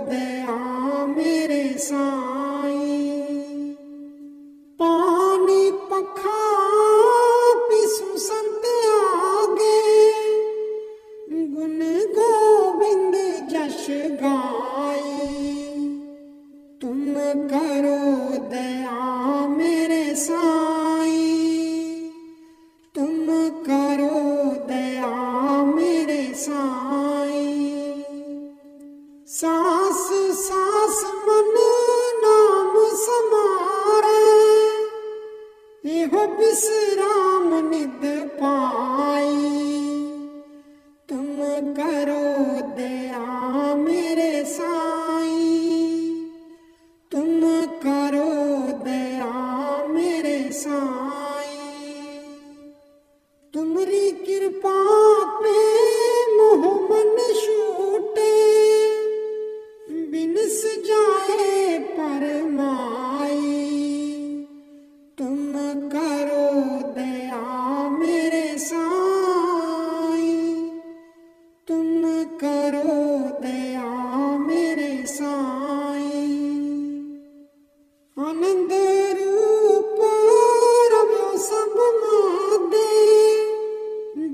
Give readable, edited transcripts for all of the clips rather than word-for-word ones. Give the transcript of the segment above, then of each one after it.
दया मेरे साईं। पानी पखा पिसु संत आगे, गुण गोविंद जश गाई। तुम करो दया मेरे साईं, तुम करो दया मेरे साईं। सास सास मन नाम समारे, एहो विश्राम निद पाई। तुम करो दया मेरे साईं, तुम करो दया मेरे साईं। तुमरी कृपा पे मोह मन छूटे, बिनस जाए परमाई। तुम करो दया मेरे साईं, तुम करो दया मेरे साईं। आनंद रूप रव्यो सब मादे,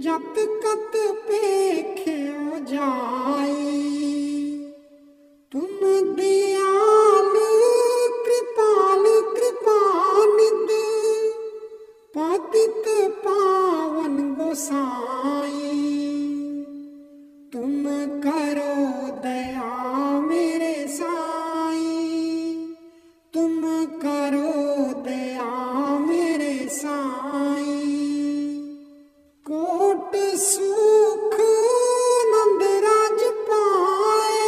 जत कत पेख्यो जाई। तुम दयाल कृपाल कृपानिध, पतित पावन गोसाई। तुम करो दया मेरे साईं, तुम करो दया मेरे साईं। कोट सुख नंद राज पाए,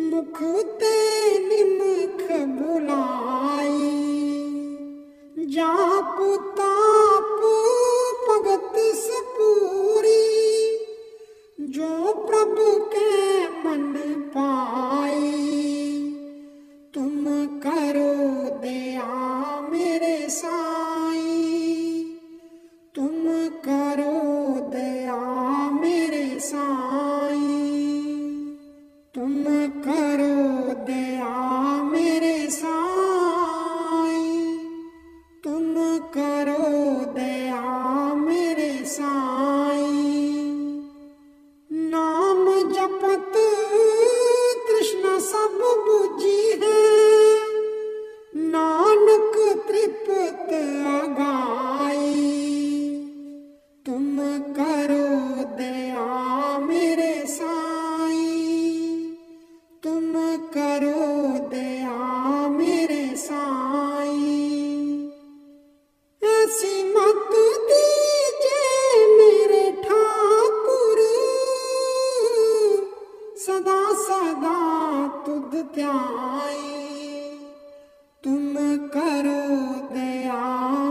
मुख ते निमख बुलाई। जाप ताप भगत सपूरी, जो प्रभु के मन पाई। तुम करो दया मेरे साईं, तुम करो दया मेरे साईं। तुम करो दया मेरे साईं, तुम करो दया मेरे साईं। नाम जपत तृष्णा सब बुझी है, नानक तृप्त अगाई। तुम करो दया मेरे साईं, तुम करो दया मेरे साईं। ऐसी मत दीजे मेरे ठाकुर, सदा सदा तुध ध्याई। तुम करो दया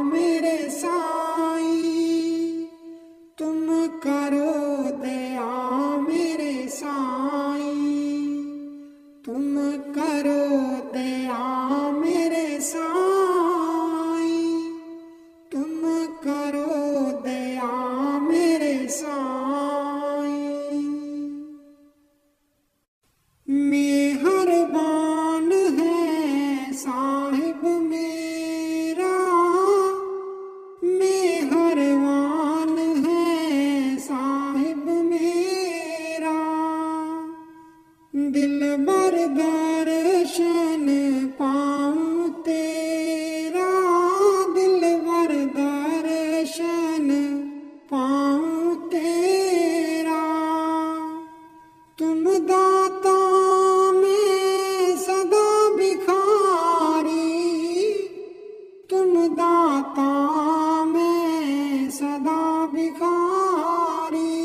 मेरे साईं, तुम करो दया मेरे साईं। तुम करो दया मेरे साईं, तुम करो दया मेरे साईं। मेहरबान है साहिब मेरा, मेहरबान है साहिब मेरा। दिल भर दर्शन पाऊं तेरा, दिल भर दर्शन पाऊं तेरा। तुम दाता में सदा भिखारी, तुम दाता में सदा भिखारी।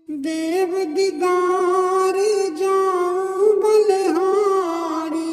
देव दीदार जाऊं बलहारी,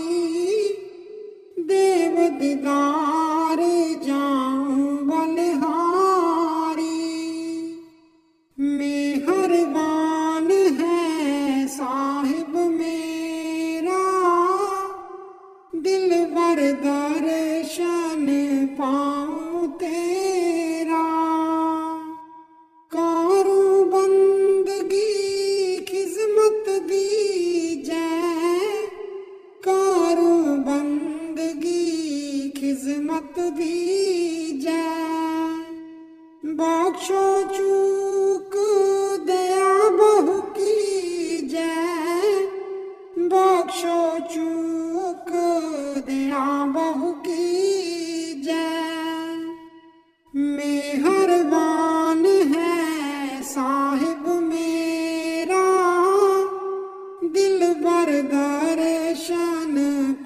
भर दर्शन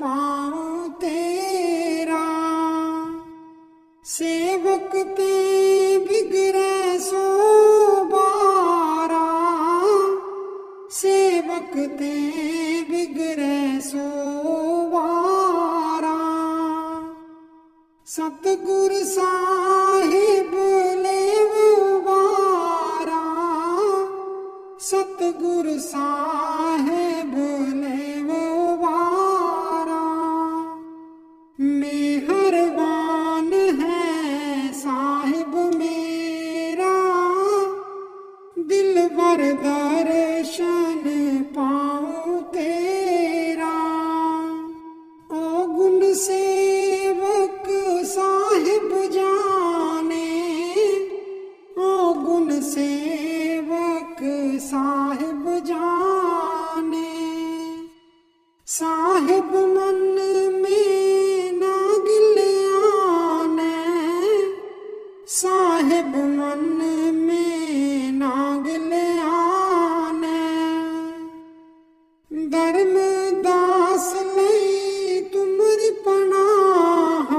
पाऊं तेरा। सेवक ते बिगड़े सो बारा, सेवक ते बिगड़े सो बारा। सतगुर साहिब लेवारा, सतगुर साहिब लेवारा। मेहरबान है साहिब मेरा, दिलबर दर्शन पाऊं तेरा। ओ गुण सेवक साहिब जाने, ओ गुण सेवक साहिब जाने। साहिब मन में ना गिल आने, साहिब मन में ना गिल आने। धर्मदास लई तुमरी पनाह,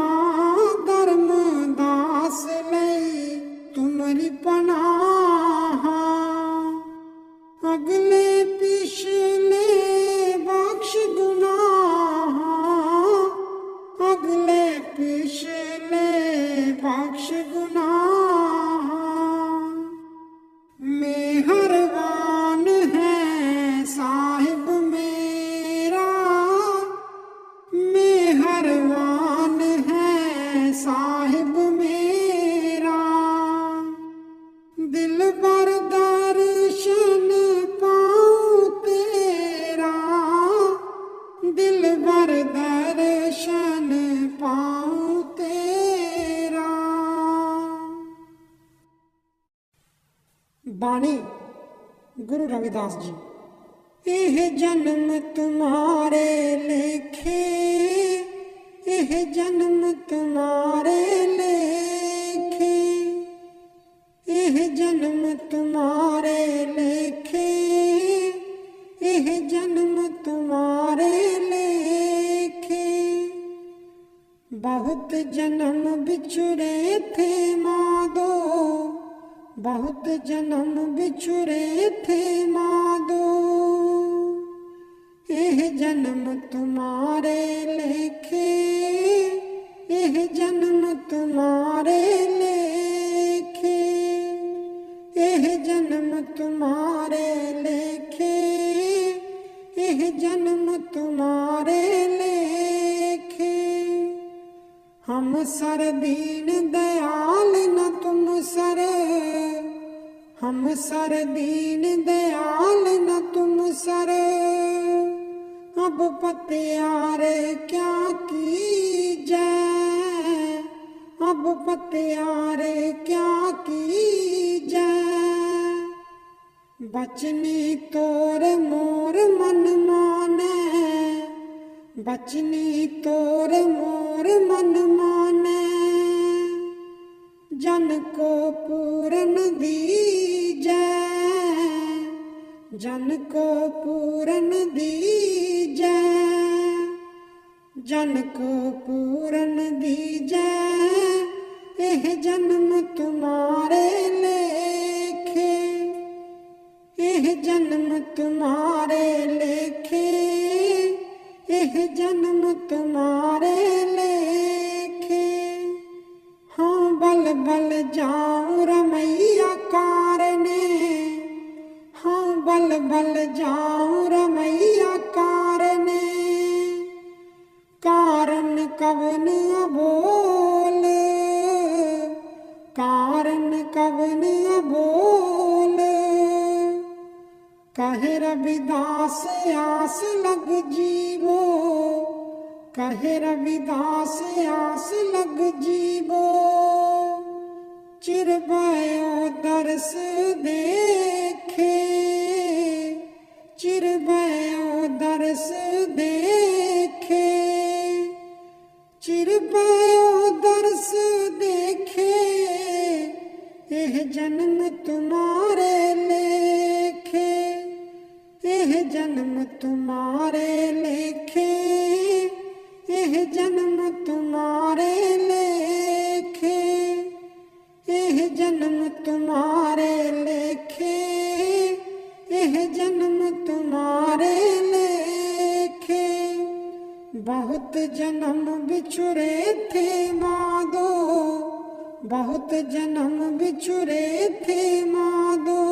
धर्मदास लई तुमरी पनाह। अगले पिछले बख्श गुनाह, अगले पिछले बख्श गुनाह। मेहरबान है साहिब मेरा, मेहरबान है साहिब मेरा। दिलबर दर्शन पाऊं तेरा, दिलबर दर्शन पाऊं तेरा। बाणी गुरु रविदास जी। एह जन्म तुम्हारे लेखे, एह जन्म तुम्हारे लेखे, एह जन्म तुम्हारे लेखे, एह जन्म तुम्हारे लेखे। बहुत जन्म बिछुरे थे मादो, बहुत जन्म बिछुरे थे मादो। एह जन्म तुम्हारे लेखे, एह जन्म तुम्हारे लेखे, एह जन्म तुम्हारे लेखे, एह जन्म तुम्हारे लेखे। हम सर दीन दयाल न तुम सर, हम सर दीन दयाल न तुम सर। अब पतियार क्या कीजै, अब पतियार क्या कीजै। बचनी तोर मोर मन माने, बचनी तोर मोर मन माने। जन को पूरन दीजै, जन को पूरन दीजै, जन को पूरन दीजै। एह जन्म तुम्हारे लेखे, एह जन्म तुम्हारे लेखे, एह जन्म तुम्हारे लेखे। हाँ बल बल जाऊं रमैया कारने, हाँ बल बल जाऊं रमैया कारने। कारण कवन अबोल, कारण कवन अबोल। कहे रविदास आस लग जीवो, कहे रविदास आस लग जीवो। चिर भयो दर्श देखे, चिर भयो दर्श देखे, चिर भयो दर्श देखे। एह जन्म तुम्हारे लेखे, एह जन्म तुम्हारे लेखे, यह जन्म तुम्हारे लेखे, यह जन्म तुम्हारे लेखे, यह जन्म तुम्हारे लेखे। बहुत जन्म बिछुरे थे माधो, बहुत जन्म बिछुरे थे माधो,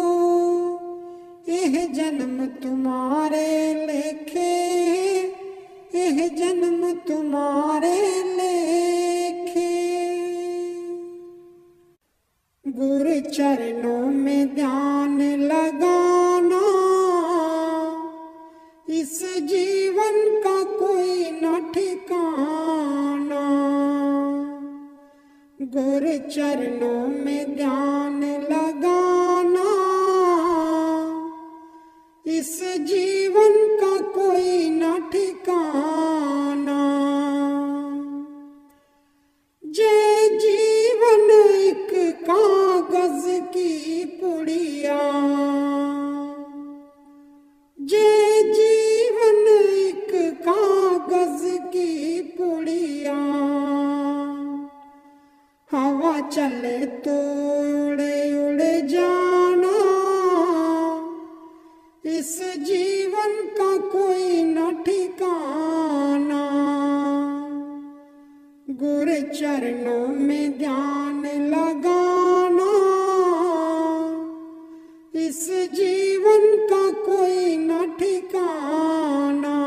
यह जन्म तुम्हारे लेखे, यह जन्म तुम्हारे लेखे। गुरु चरणों में ध्यान लगाना, इस जीवन का कोई न ठिकाना। गुरु चरणों में ध्यान लगाना, इस जीवन का कोई न ठिकाना। जे जीवन एक कागज की पुड़िया, जे जीवन एक कागज की पुड़िया। हवा चले तो उड़े उड़े जाना, इस जीवन का कोई न ठिकाना। गुरु चरणों में ध्यान लगाना, इस जीवन का कोई न ठिकाना।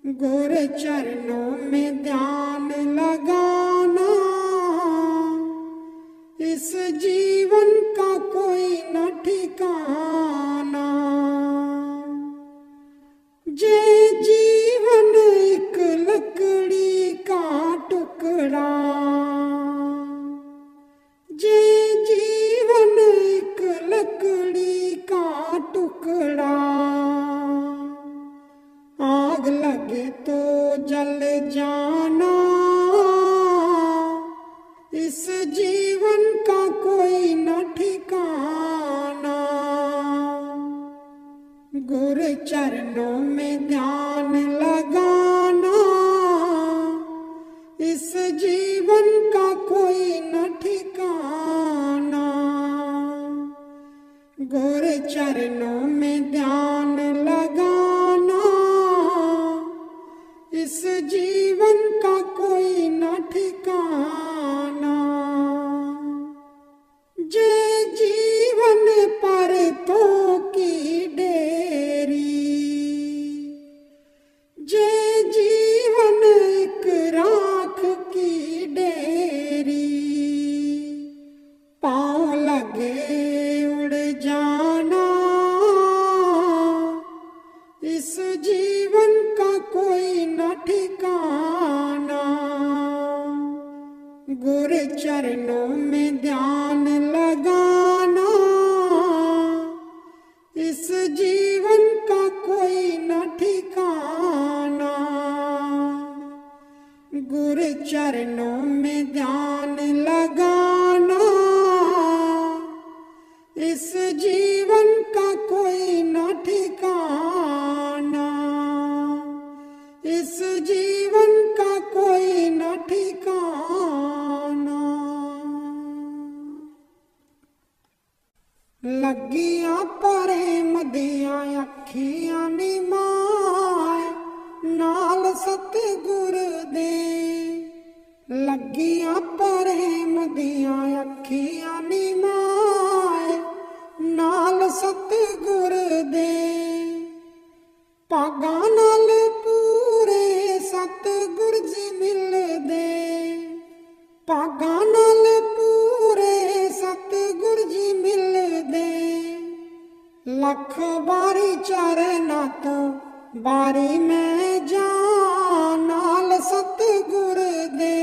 गुरु चरणों में ध्यान लगाना, इस जीवन का कोई न ठिकाना। जे जीवन एक लकड़ी का टुकड़ा, जे जीवन एक लकड़ी का टुकड़ा। आग लगे तो जल जाना, इस जीवन का कोई न ठिकाना। गुरु चरणों में ध्यान लगाना, इस जीवन का कोई न ठिकाना। गुरु चरणों में ध्यान लगाना, इस जीवन का कोई न ठिकाना। जे जीवन पर तो की डेरी, जे जीवन एक राख की डेरी। पाँव लगे उड़ जाना, इस जीवन का कोई न ठिकाना। गुरु चरणों में ध्यान लगाना, इस जीवन का कोई न ठिकाना। गुरु चरणों में ध्यान लगाना, इस जीवन का कोई न ठिकाना। इस जीवन का कोई न ठिकाना। लगिया प्रेम दिया अखियां निमाय, नाल सतगुर दे। लगिया प्रेम दिया अखियां निमाय, नाल सतगुर दे। भागा नाल पूरे सतगुर जी मिलदे, भागा नाल पूरे सतगुर जी मिलदे। लख बारी चरना तो बारी में जा, नाल सतगुर दे।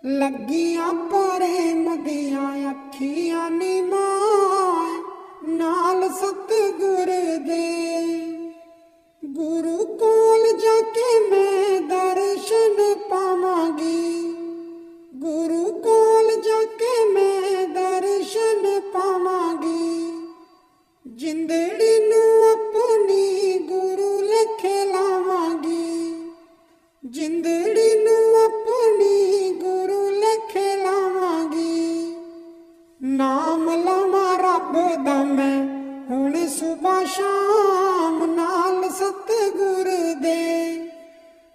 लगिया प्रेम दिया अखियां निमाय, नाल सतगुर दे। गुरु कोल जाके मैं दर्शन पावांगी, गुरु कोल जाके मैं दर्शन पावांगी। जिंदड़ी नू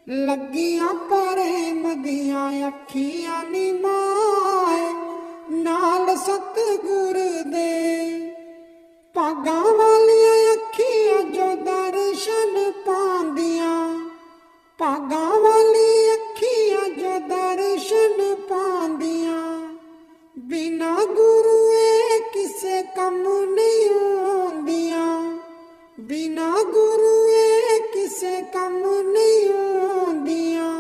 ਲੱਗੀਆਂ ਪ੍ਰੇਮ ਦੀਆਂ ਅੱਖੀਆਂ ਨੀ ਮਾਏ, ਨਾਲ ਸਤਿਗੁਰ ਦੇ। ਭਾਗਾਂ ਵਾਲੀਆਂ ਅੱਖੀਆਂ ਜੋ ਦਰਸ਼ਨ ਪਾਉਂਦੀਆਂ, ਭਾਗਾਂ ਵਾਲੀ ਅੱਖੀਆਂ ਜੋ ਦਰਸ਼ਨ ਪਾਉਂਦੀਆਂ, ਬਿਨਾ ਗੁਰੂ ਏ ਕਿਸੇ ਕੰਮ ਨਹੀਂ ਆਉਂਦੀਆਂ, ਬਿਨਾ ਗੁਰੂ ਏ ਕਿਸੇ ਕੰਮ ਨਹੀਂ ਆਉਂਦੀਆਂ।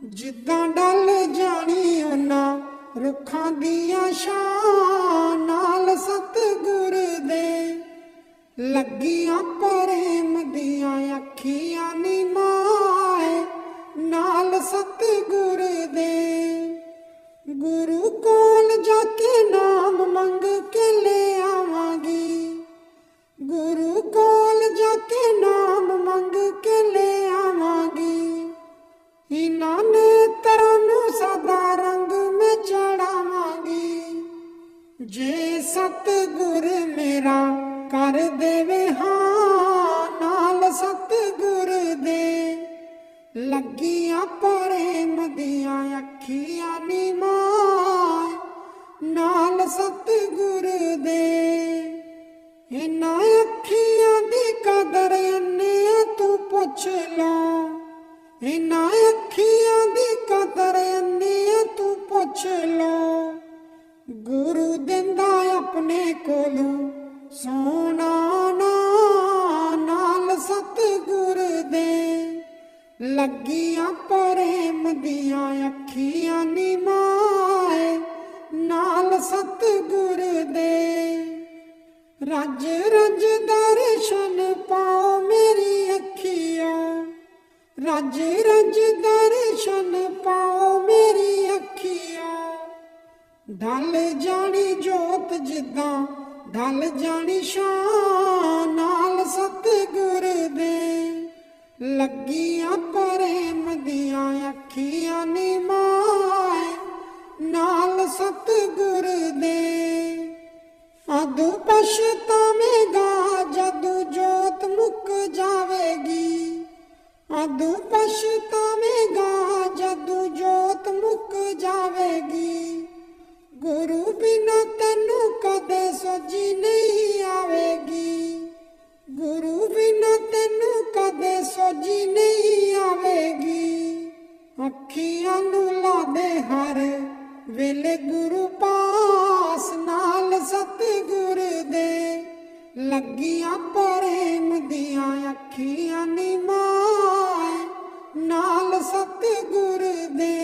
ਜਿੱਦਾਂ ਡਲ ਜਾਣੀ ਉਹਨਾਂ ਰੁੱਖਾਂ ਦੀਆਂ ਛਾਂ, ਨਾਲ ਸਤਿਗੁਰ ਦੇ। ਲੱਗੀਆਂ ਪ੍ਰੇਮ ਦੀਆਂ ਅੱਖੀਆਂ ਨੀ ਮਾਏ, ਨਾਲ ਸਤਿਗੁਰ ਦੇ। ਗੁਰੂ ਕੋਲ ਜਾ ਕੇ ਨਾਮ ਮੰਗ ਕੇ ਲੈ ਆਵਾਂਗੀ, ਗੁਰੂ ਕੋਲ ਜਾ ਕੇ ਨਾਮ ਮੰਗ ਕੇ ਲੈ ਆਵਾਂਗੀ। ਇਹਨਾਂ ਨੇਤਰਾਂ ਨੂੰ ਸਦਾ ਰੰਗ ਮੈਂ ਚੜਾਵਾਂਗੀ, ਜੇ ਸਤਿਗੁਰ ਮੇਰਾ ਕਰ ਦੇਵੇ ਹਾਂ, ਨਾਲ ਸਤਿਗੁਰ ਦੇ। ਲੱਗੀਆਂ ਪ੍ਰੇਮ ਦੀਆਂ ਅੱਖੀਆਂ ਨੀ ਮਾਏ, ਨਾਲ ਸਤਿਗੁਰ ਦੇ। ਇਹਨਾਂ ਅੱਖੀਆਂ ਦੀ ਕਦਰ ਇੰਨੇ ਤੂੰ ਪੁੱਛ ਲਾ, ਇਹਨਾਂ ਅੱਖੀਆਂ ਦੀ ਕਦਰ ਇੰਨੇ ਤੂੰ ਪੁੱਛ ਲੋ। ਗੁਰੂ ਦਿੰਦਾ ਆਪਣੇ ਕੋਲੋਂ ਸੋਨਾ ਨਾ, ਨਾਲ ਸਤਿਗੁਰ ਦੇ। ਲੱਗੀਆਂ ਪ੍ਰੇਮ ਦੀਆਂ ਅੱਖੀਆਂ ਨੀ ਮਾਏ, ਨਾਲ ਸਤਿਗੁਰ ਦੇ। ਰੱਜ ਰੱਜ ਦਰਸ਼ਨ ਪਾਓ ਮੇਰੀ ਅੱਖੀਆਂ, ਰੱਜ ਰੱਜ ਦਰਸ਼ਨ ਪਾਓ ਮੇਰੀ ਅੱਖੀਆਂ। ਢਲ ਜਾਣੀ ਜੋਤ ਜਿੱਦਾਂ ਢਲ ਜਾਣੀ ਛਾਂ, ਨਾਲ ਸਤਿਗੁਰ ਦੇ। ਲੱਗੀਆਂ ਪ੍ਰੇਮ ਦੀਆਂ ਅੱਖੀਆਂ ਨੀ ਮਾਏ, ਨਾਲ ਸਤਿਗੁਰ ਦੇ। ਆਦੂ ਪਛਤਾਵੇਂਗਾ ਜਦੋਂ ਜੋਤ ਮੁੱਕ ਜਾਵੇਗੀ, ਆਦੂ ਪਛਤਾਵੇਂਗਾ ਜਦੋਂ ਜੋਤ ਮੁੱਕ ਜਾਵੇਗੀ। ਗੁਰੂ ਬਿਨਾ ਤੈਨੂੰ ਕਦੇ ਸੋਝੀ ਨਹੀਂ ਆਵੇਗੀ, ਗੁਰੂ ਬਿਨਾ ਤੈਨੂੰ ਕਦੇ ਸੋਝੀ ਨਹੀਂ ਆਵੇਗੀ। ਅੱਖੀਆਂ ਨੂੰ ਲਾ ਦੇ ਹਰ ਵੇਲੇ ਗੁਰੂ ਪਾਸ, ਨਾਲ ਸਤਿਗੁਰ ਦੇ। ਲੱਗੀਆਂ ਪ੍ਰੇਮ ਦੀਆਂ ਅੱਖੀਆਂ ਨੀ ਮਾਏ, ਨਾਲ ਸਤਿਗੁਰ ਦੇ।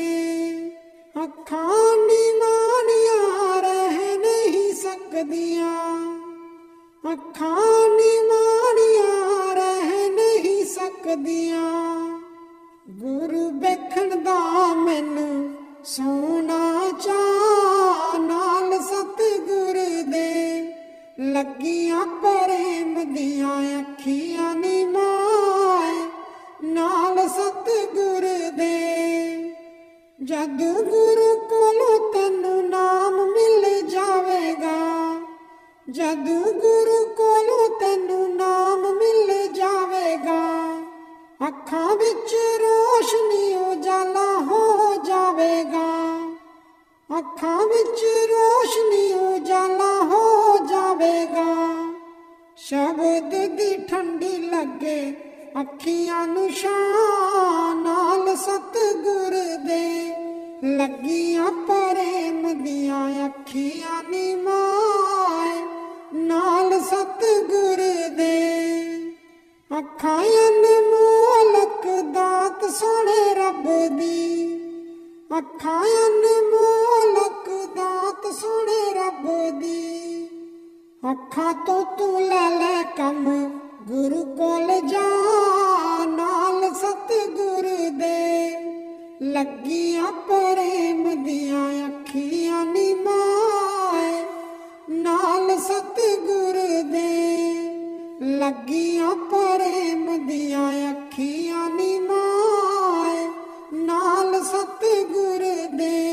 ਅੱਖਾਂ ਨੀ ਮਾਣੀਆਂ ਰਹਿ ਨਹੀਂ ਸਕਦੀਆਂ, ਅੱਖਾਂ ਨੀ ਮਾਣੀਆਂ ਰਹਿ ਨਹੀਂ ਸਕਦੀਆਂ। ਗੁਰੂ ਵੇਖਣ ਦਾ ਮੈਨੂੰ ਸੋਨਾ ਚਾਅ, ਨਾਲ ਸਤਿਗੁਰ ਦੇ। ਲੱਗੀਆਂ ਪ੍ਰੇਮ ਦੀਆਂ ਅੱਖੀਆਂ ਨੀ ਮਾਏ, ਨਾਲ ਸਤਿਗੁਰ ਦੇ। ਜਦ ਗੁਰੂ ਕੋਲੋਂ ਤੈਨੂੰ ਨਾਮ ਮਿਲ ਜਾਵੇਗਾ, ਜਦ ਗੁਰੂ ਕੋਲੋਂ ਤੈਨੂੰ ਨਾਮ ਮਿਲ ਜਾਵੇਗਾ। ਅੱਖਾਂ ਵਿੱਚ ਰੋਸ਼ਨੀ ਉਜਾਲਾ ਹੋ ਜਾਵੇਗਾ, ਅੱਖਾਂ ਵਿੱਚ ਰੋਸ਼ਨੀ ਉਜਾਲਾ ਹੋ ਜਾਵੇਗਾ। ਸ਼ਬਦ ਦੀ ਠੰਡੀ ਲੱਗੇ ਅੱਖੀਆਂ ਨੂੰ ਛਾਂ, ਨਾਲ ਸਤਿਗੁਰ ਦੇ। ਲੱਗੀਆਂ ਪ੍ਰੇਮ ਦੀਆਂ ਅੱਖੀਆਂ ਨੀ ਮਾਏ, ਨਾਲ ਸਤਿਗੁਰ ਦੇ। ਅੱਖਾਂ ਅਨਮੋਲਕ ਦਾਤ ਸੋਹਣੇ ਰੱਬ ਦੀ, ਅੱਖਾਂ ਅਨਮੋਲਕ ਦਾਤ ਸੋਹਣੇ ਰੱਬ ਦੀ। ਅੱਖਾਂ ਤੋਂ ਤੂੰ ਲੈ ਲੈ ਕੰਮ ਗੁਰੂ ਕੋਲ ਜਾ, ਨਾਲ ਸਤਿਗੁਰ ਦੇ। ਲੱਗੀਆਂ ਪ੍ਰੇਮ ਦੀਆਂ ਅੱਖੀਆਂ ਨੀ ਮਾਏ, ਨਾਲ ਸਤਿਗੁਰ ਦੇ। ਲੱਗੀਆਂ ਪ੍ਰੇਮ ਦੀਆਂ ਅੱਖੀਆਂ ਨੀ ਮਾਏ, ਨਾਲ ਸਤਿਗੁਰ ਦੇ।